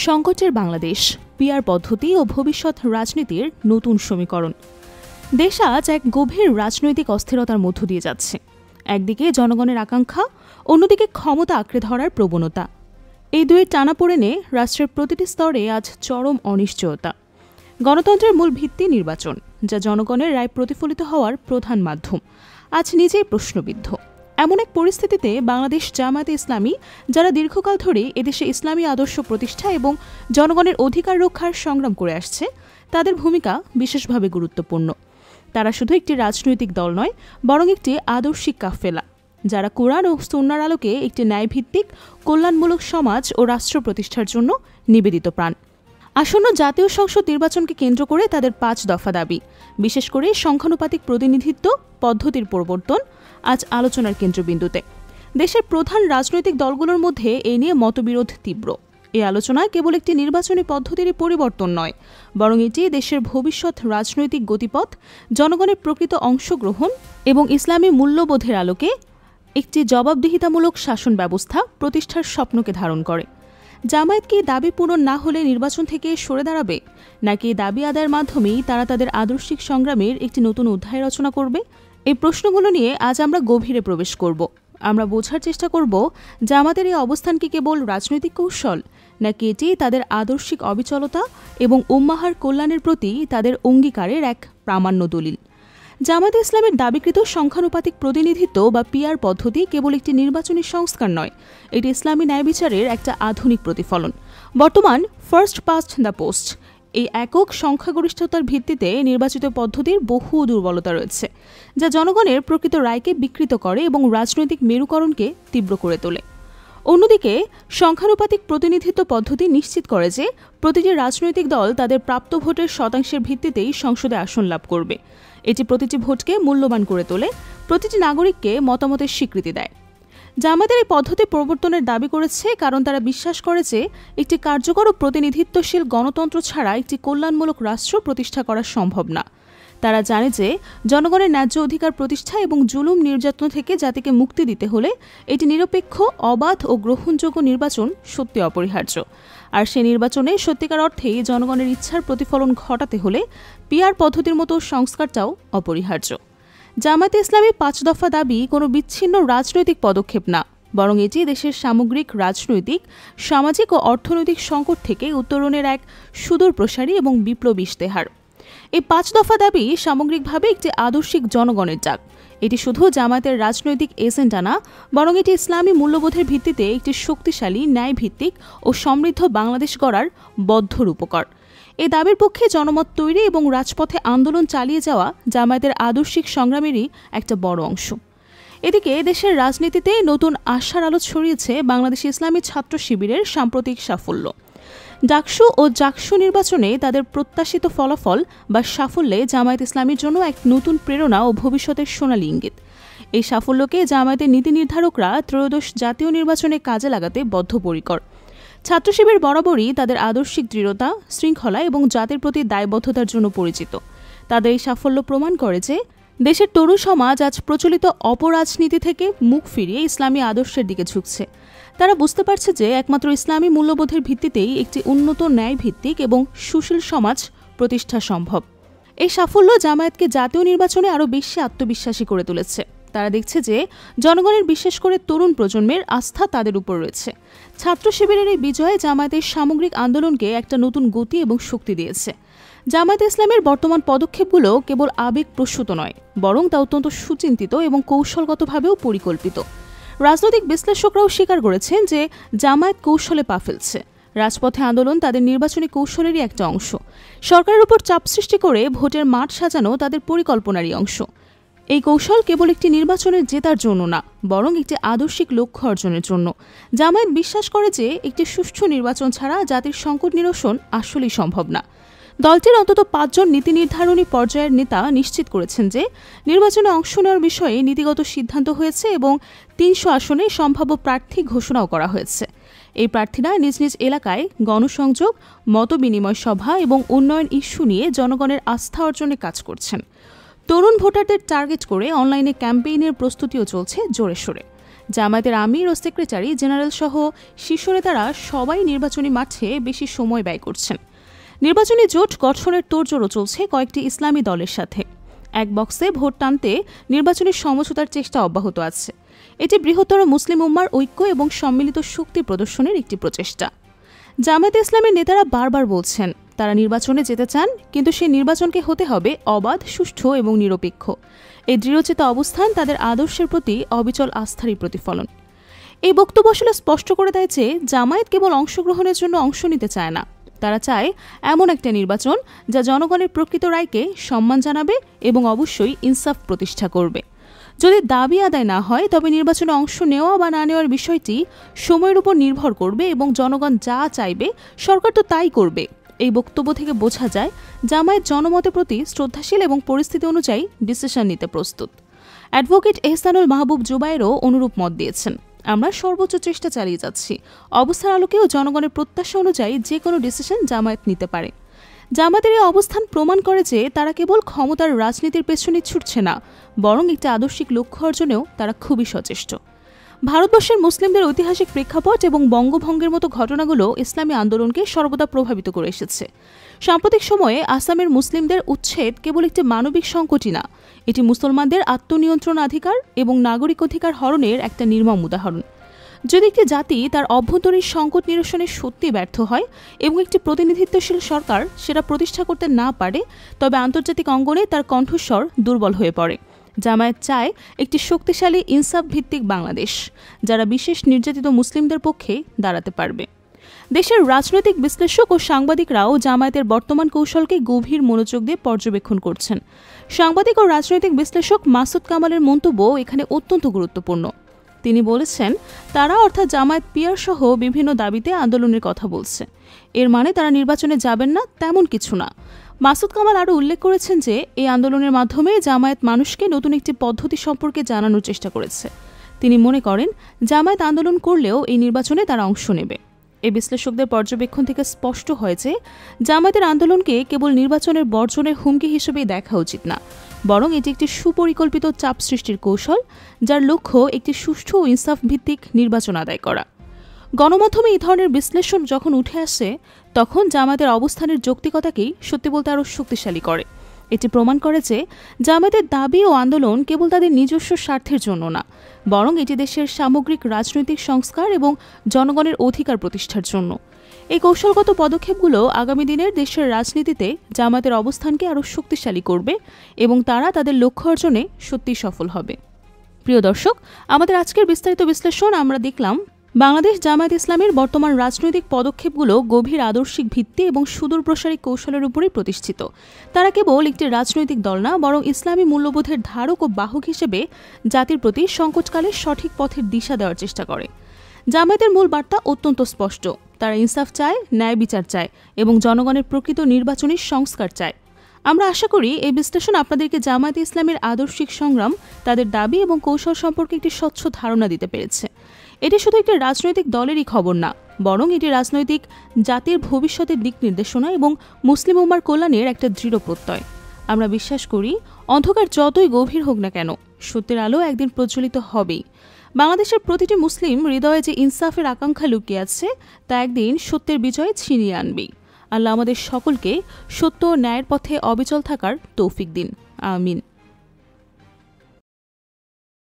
সংকটের বাংলাদেশ, পিআর পদ্ধতি ও ভবিষ্যৎ রাজনীতির নতুন সমীকরণ। দেশ আজ এক গভীর রাজনৈতিক অস্থিরতার মধ্য দিয়ে যাচ্ছে। একদিকে জনগণের আকাঙ্ক্ষা, অন্যদিকে ক্ষমতা আঁকড়ে ধরার প্রবণতা। এই দুয়ের টানাপোড়েনে রাষ্ট্রের প্রতিটি স্তরে আজ চরম অনিশ্চয়তা। গণতন্ত্রের মূল ভিত্তি নির্বাচন, যা জনগণের রায় প্রতিফলিত হওয়ার প্রধান মাধ্যম, আজ নিজেই প্রশ্নবিদ্ধ। এমন এক পরিস্থিতিতে বাংলাদেশ জামায়াতে ইসলামী, যারা দীর্ঘকাল ধরে এদেশে ইসলামী আদর্শ প্রতিষ্ঠা এবং জনগণের অধিকার রক্ষার সংগ্রাম করে আসছে, তাদের ভূমিকা বিশেষভাবে গুরুত্বপূর্ণ। তারা শুধু একটি রাজনৈতিক দল নয়, বরং একটি আদর্শিক কাফেলা, যারা কোরআন ও সুন্নাহর আলোকে একটি ন্যায়ভিত্তিক কল্যাণমূলক সমাজ ও রাষ্ট্র প্রতিষ্ঠার জন্য নিবেদিত প্রাণ। আসন্ন জাতীয় সংসদ নির্বাচনকে কেন্দ্র করে তাদের 5 দফা দাবি, বিশেষ করে সংখ্যানুপাতিক প্রতিনিধিত্ব পদ্ধতির পরিবর্তন, আজ আলোচনার কেন্দ্রবিন্দুতে। দেশের প্রধান রাজনৈতিক দলগুলোর মধ্যে এ নিয়ে মতবিরোধ তীব্র। এই আলোচনা কেবল একটি নির্বাচনী পদ্ধতির পরিবর্তন নয়, বরং এটি দেশের ভবিষ্যৎ রাজনৈতিক গতিপথ, জনগণের প্রকৃত অংশগ্রহণ এবং ইসলামী মূল্যবোধের আলোকে একটি জবাবদিহিতামূলক শাসন ব্যবস্থা প্রতিষ্ঠার স্বপ্নকে ধারণ করে। জামায়াত কি দাবি পূরণ না হলে নির্বাচন থেকে সরে দাঁড়াবে, নাকি দাবি আদায়ের মাধ্যমেই তারা তাদের আদর্শিক সংগ্রামের একটি নতুন অধ্যায় রচনা করবে? এই প্রশ্নগুলো নিয়ে আজ আমরা গভীরে প্রবেশ করব। আমরা বোঝার চেষ্টা করব জামাতের এই অবস্থান কি কেবল রাজনৈতিক কৌশল, নাকি এটি তাদের আদর্শিক অবিচলতা এবং উম্মাহর কল্যাণের প্রতি তাদের অঙ্গীকারের এক প্রামাণ্য দলিল। জামায়াতে ইসলামের দাবিকৃত সংখ্যানুপাতিক প্রতিনিধিত্ব বা পিআর পদ্ধতি কেবল একটি নির্বাচনী সংস্কার নয়, এটি ইসলামী ন্যায় বিচারের একটা আধুনিক প্রতিফলন। বর্তমান ফার্স্ট পাস্ট দ্য পোস্ট, এই একক সংখ্যাগরিষ্ঠতার ভিত্তিতে নির্বাচিত পদ্ধতির বহু দুর্বলতা রয়েছে, যা জনগণের প্রকৃত রায়কে বিকৃত করে এবং রাজনৈতিক মেরুকরণকে তীব্র করে তোলে। অন্যদিকে সংখ্যানুপাতিক প্রতিনিধিত্ব পদ্ধতি নিশ্চিত করে যে প্রতিটি রাজনৈতিক দল তাদের প্রাপ্ত ভোটের শতাংশের ভিত্তিতেই সংসদে আসন লাভ করবে। এটি প্রতিটি ভোটকে মূল্যবান করে তোলে, প্রতিটি নাগরিককে মতামতের স্বীকৃতি দেয়। জামায়াতের এই পদ্ধতি প্রবর্তনের দাবি করেছে কারণ তারা বিশ্বাস করে যে একটি কার্যকর ও প্রতিনিধিত্বশীল গণতন্ত্র ছাড়া একটি কল্যাণমূলক রাষ্ট্র প্রতিষ্ঠা করা সম্ভব না। তারা জানে যে জনগণের ন্যায্য অধিকার প্রতিষ্ঠা এবং জুলুম নির্যাতন থেকে জাতিকে মুক্তি দিতে হলে এটি নিরপেক্ষ, অবাধ ও গ্রহণযোগ্য নির্বাচন সত্যি অপরিহার্য। আর সে নির্বাচনে সত্যিকার অর্থেই জনগণের ইচ্ছার প্রতিফলন ঘটাতে হলে পিআর পদ্ধতির মতো সংস্কারটাও অপরিহার্য। জামায়াতে ইসলামী 5 দফা দাবি কোনো বিচ্ছিন্ন রাজনৈতিক পদক্ষেপ না, বরং এটি দেশের সামগ্রিক রাজনৈতিক, সামাজিক ও অর্থনৈতিক সংকট থেকে উত্তরণের এক সুদূর প্রসারী এবং বিপ্লবী ইশতেহার। এই 5 দফা দাবি সামগ্রিকভাবে একটি আদর্শিক জনগণের ডাক। এটি শুধু জামায়াতের রাজনৈতিক এজেন্ডা না, বরং এটি ইসলামী মূল্যবোধের ভিত্তিতে একটি শক্তিশালী, ন্যায়ভিত্তিক ও সমৃদ্ধ বাংলাদেশ গড়ার বদ্ধ রূপকার। এই দাবির পক্ষে জনমত তৈরি এবং রাজপথে আন্দোলন চালিয়ে যাওয়া জামায়াতের আদর্শিক সংগ্রামেরই একটা বড় অংশ। এদিকে দেশের রাজনীতিতে নতুন আশার আলো ছড়িয়েছে বাংলাদেশ ইসলামী ছাত্র শিবিরের সাম্প্রতিক সাফল্য। ডাকসু ও জাকসু নির্বাচনে তাদের প্রত্যাশিত ফলাফল বা সাফল্যে জামায়াত ইসলামীর জন্য এক নতুন প্রেরণা ও ভবিষ্যতের সোনালী ইঙ্গিত। এই সাফল্যকে জামায়াতের নীতি নির্ধারকরা ত্রয়োদশ জাতীয় নির্বাচনে কাজে লাগাতে বদ্ধপরিকর। ছাত্র শিবির বরাবরই তাদের আদর্শিক দৃঢ়তা, শৃঙ্খলা এবং জাতির প্রতি দায়বদ্ধতার জন্য পরিচিত। তাদের এই সাফল্য প্রমাণ করে যে দেশের তরুণ সমাজ আজ প্রচলিত অপরাজনীতি থেকে মুখ ফিরিয়ে ইসলামী আদর্শের দিকে ঝুঁকছে। তারা বুঝতে পারছে যে একমাত্র ইসলামী মূল্যবোধের ভিত্তিতেই একটি উন্নত, ন্যায়ভিত্তিক এবং সুশীল সমাজ প্রতিষ্ঠা সম্ভব। এই সাফল্য জামায়াতকে জাতীয় নির্বাচনে আরও বেশি আত্মবিশ্বাসী করে তুলেছে। তারা দেখছে যে জনগণের, বিশেষ করে তরুণ প্রজন্মের আস্থা তাদের উপর রয়েছে। ছাত্র শিবিরের এই বিজয়ে জামায়াতের সামগ্রিক আন্দোলনকে একটা নতুন গতি এবং শক্তি দিয়েছে। জামায়াতে ইসলামের বর্তমান পদক্ষেপগুলো কেবল আবেগপ্রসূত নয়, বরং তা অত্যন্ত সুচিন্তিত এবং কৌশলগতভাবেও পরিকল্পিত। রাজনৈতিক বিশ্লেষকরাও স্বীকার করেছেন যে জামায়াত কৌশলে পা ফেলছে। রাজপথে আন্দোলন তাদের নির্বাচনী কৌশলেরই একটা অংশ। সরকারের উপর চাপ সৃষ্টি করে ভোটের মাঠ সাজানো তাদের পরিকল্পনারই অংশ। এই কৌশল কেবল একটি নির্বাচনের জেতার জন্য না, বরং একটি আদর্শিক লক্ষ্য অর্জনের জন্য। জামায়াত বিশ্বাস করে যে একটি সুষ্ঠু নির্বাচন ছাড়া জাতির সংকট নিরসন আসলেই সম্ভব না। দলটির অন্তত 5 জন নীতি নির্ধারণী পর্যায়ের নেতা নিশ্চিত করেছেন যে নির্বাচনে অংশ নেওয়ার বিষয়ে নীতিগত সিদ্ধান্ত হয়েছে এবং 300 আসনে সম্ভাব্য প্রার্থী ঘোষণাও করা হয়েছে। এই প্রার্থীরা নিজ নিজ এলাকায় গণসংযোগ, মতবিনিময় সভা এবং উন্নয়ন ইস্যু নিয়ে জনগণের আস্থা অর্জনে কাজ করছেন। তরুণ ভোটারদের টার্গেট করে অনলাইনে ক্যাম্পেইনের প্রস্তুতিও চলছে জোরে সোরে। জামায়াতের আমির ও সেক্রেটারি জেনারেল সহ শীর্ষ নেতারা সবাই নির্বাচনী মাঠে বেশি সময় ব্যয় করছেন। নির্বাচনী জোট গঠনের তোড়জোড়ও চলছে কয়েকটি ইসলামী দলের সাথে। এক বক্সে ভোট টানতে নির্বাচনী সমঝোতার চেষ্টা অব্যাহত আছে। এটি বৃহত্তর মুসলিম উম্মার ঐক্য এবং সম্মিলিত শক্তি প্রদর্শনের একটি প্রচেষ্টা। জামায়াতে ইসলামের নেতারা বারবার বলছেন তারা নির্বাচনে যেতে চান, কিন্তু সেই নির্বাচনকে হতে হবে অবাধ, সুষ্ঠু এবং নিরপেক্ষ। এই দৃঢ়চেতা অবস্থান তাদের আদর্শের প্রতি অবিচল আস্থারই প্রতিফলন। এই বক্তব্য আসলে স্পষ্ট করে দেয় যে জামায়াত কেবল অংশগ্রহণের জন্য অংশ নিতে চায় না, তারা চায় এমন একটা নির্বাচন যা জনগণের প্রকৃত রায়কে সম্মান জানাবে এবং অবশ্যই ইনসাফ প্রতিষ্ঠা করবে। যদি দাবি আদায় না হয় তবে নির্বাচনে অংশ নেওয়া বা না নেওয়ার বিষয়টি সময়ের উপর নির্ভর করবে এবং জনগণ যা চাইবে সরকার তো তাই করবে। এই বক্তব্য থেকে বোঝা যায় জামায়াত জনমতের প্রতি শ্রদ্ধাশীল এবং পরিস্থিতি অনুযায়ী ডিসিশন নিতে প্রস্তুত। অ্যাডভোকেট এহসানুল মাহবুব জুবায়েরও অনুরূপ মত দিয়েছেন। আমরা সর্বোচ্চ চেষ্টা চালিয়ে যাচ্ছি, অবস্থার আলোকেও জনগণের প্রত্যাশা অনুযায়ী যে কোনো ডিসিশন জামায়াত নিতে পারে। জামায়াতের এই অবস্থান প্রমাণ করে যে তারা কেবল ক্ষমতার রাজনীতির পেছনে ছুটছে না, বরং একটি আদর্শিক লক্ষ্য অর্জনেও তারা খুবই সচেষ্ট। ভারতবর্ষের মুসলিমদের ঐতিহাসিক প্রেক্ষাপট এবং বঙ্গভঙ্গের মতো ঘটনাগুলো ইসলামী আন্দোলনকে সর্বদা প্রভাবিত করে এসেছে। সাম্প্রতিক সময়ে আসামের মুসলিমদের উচ্ছেদ কেবল একটি মানবিক সংকটই না, এটি মুসলমানদের আত্মনিয়ন্ত্রণাধিকার এবং নাগরিক অধিকার হরণের একটা নির্মম উদাহরণ। যদি একটি জাতি তার অভ্যন্তরীণ সংকট নিরসনে সত্যি ব্যর্থ হয় এবং একটি প্রতিনিধিত্বশীল সরকার সেটা প্রতিষ্ঠা করতে না পারে, তবে আন্তর্জাতিক অঙ্গনে তার কণ্ঠস্বর দুর্বল হয়ে পড়ে। জামায়াত চায় একটি শক্তিশালী ইনসাফ ভিত্তিক বাংলাদেশ, যারা বিশেষ নির্যাতিত মুসলিমদের পক্ষে দাঁড়াতে পারবে। দেশের রাজনৈতিক বিশ্লেষক ও সাংবাদিকরাও জামায়াতের বর্তমান কৌশলকে গভীর মনোযোগ দিয়ে পর্যবেক্ষণ করছেন। সাংবাদিক ও রাজনৈতিক বিশ্লেষক মাসুদ কামালের মন্তব্য এখানে অত্যন্ত গুরুত্বপূর্ণ। তিনি বলেছেন, তারা অর্থাৎ জামায়াত পিয়ার সহ বিভিন্ন দাবিতে আন্দোলনের কথা বলছে। এর মানে তারা নির্বাচনে যাবেন না তেমন কিছু না। মাসুদ কামাল আরও উল্লেখ করেছেন যে এই আন্দোলনের মাধ্যমে জামায়াত মানুষকে নতুন একটি পদ্ধতি সম্পর্কে জানানোর চেষ্টা করেছে। তিনি মনে করেন জামায়াত আন্দোলন করলেও এই নির্বাচনে তারা অংশ নেবে। এই বিশ্লেষকদের পর্যবেক্ষণ থেকে স্পষ্ট হয় যে জামায়াতের আন্দোলনকে কেবল নির্বাচনের বর্জনের হুমকি হিসেবেই দেখা উচিত না, বরং এটি একটি সুপরিকল্পিত চাপ সৃষ্টির কৌশল, যার লক্ষ্য একটি সুষ্ঠু ও ইনসাফ ভিত্তিক নির্বাচন আদায় করা। গণমাধ্যমে এই ধরনের বিশ্লেষণ যখন উঠে আসে, তখন জামায়াতের অবস্থানের যৌক্তিকতাকেই সত্যি বলতে আরও শক্তিশালী করে। এটি প্রমাণ করে যে জামায়াতের দাবি ও আন্দোলন কেবল তাদের নিজস্ব স্বার্থের জন্য না, বরং এটি দেশের সামগ্রিক রাজনৈতিক সংস্কার এবং জনগণের অধিকার প্রতিষ্ঠার জন্য। এই কৌশলগত পদক্ষেপগুলো আগামী দিনের দেশের রাজনীতিতে জামায়াতের অবস্থানকে আরও শক্তিশালী করবে এবং তারা তাদের লক্ষ্য অর্জনে সত্যিই সফল হবে। প্রিয় দর্শক, আমাদের আজকের বিস্তারিত বিশ্লেষণ আমরা দেখলাম বাংলাদেশ জামায়াত ইসলামের বর্তমান রাজনৈতিক পদক্ষেপগুলো গভীর আদর্শিক ভিত্তি এবং সুদূরপ্রসারী কৌশলের উপরেই প্রতিষ্ঠিত। তারা কেবল একটি রাজনৈতিক দল না, বরং ইসলামী মূল্যবোধের ধারক ও বাহক হিসেবে জাতির প্রতি সংকটকালে সঠিক পথের দিশা দেওয়ার চেষ্টা করে। জামায়াতের মূল বার্তা অত্যন্ত স্পষ্ট, তারা ইনসাফ চায়, ন্যায় বিচার চায় এবং জনগণের প্রকৃত নির্বাচনী সংস্কার চায়। আমরা আশা করি এই বিশ্লেষণ আপনাদেরকে জামায়াতে ইসলামের আদর্শিক সংগ্রাম, তাদের দাবি এবং কৌশল সম্পর্কে একটি স্বচ্ছ ধারণা দিতে পেরেছে। এটি শুধু একটি রাজনৈতিক দলেরই খবর না, বরং এটি রাজনৈতিক জাতির ভবিষ্যতের দিক নির্দেশনা এবং মুসলিম উম্মার কল্যাণের একটা দৃঢ় প্রত্যয়। আমরা বিশ্বাস করি অন্ধকার যতই গভীর হোক না কেন, সত্যের আলো একদিন প্রজ্বলিত হবেই। বাংলাদেশের প্রতিটি মুসলিম হৃদয়ে যে ইনসাফের আকাঙ্ক্ষা লুকিয়ে আছে, তা একদিন সত্যের বিজয় ছিনিয়ে আনবেই। আল্লাহ আমাদের সকলকে সত্য ও ন্যায়ের পথে অবিচল থাকার তৌফিক দিন। আমিন।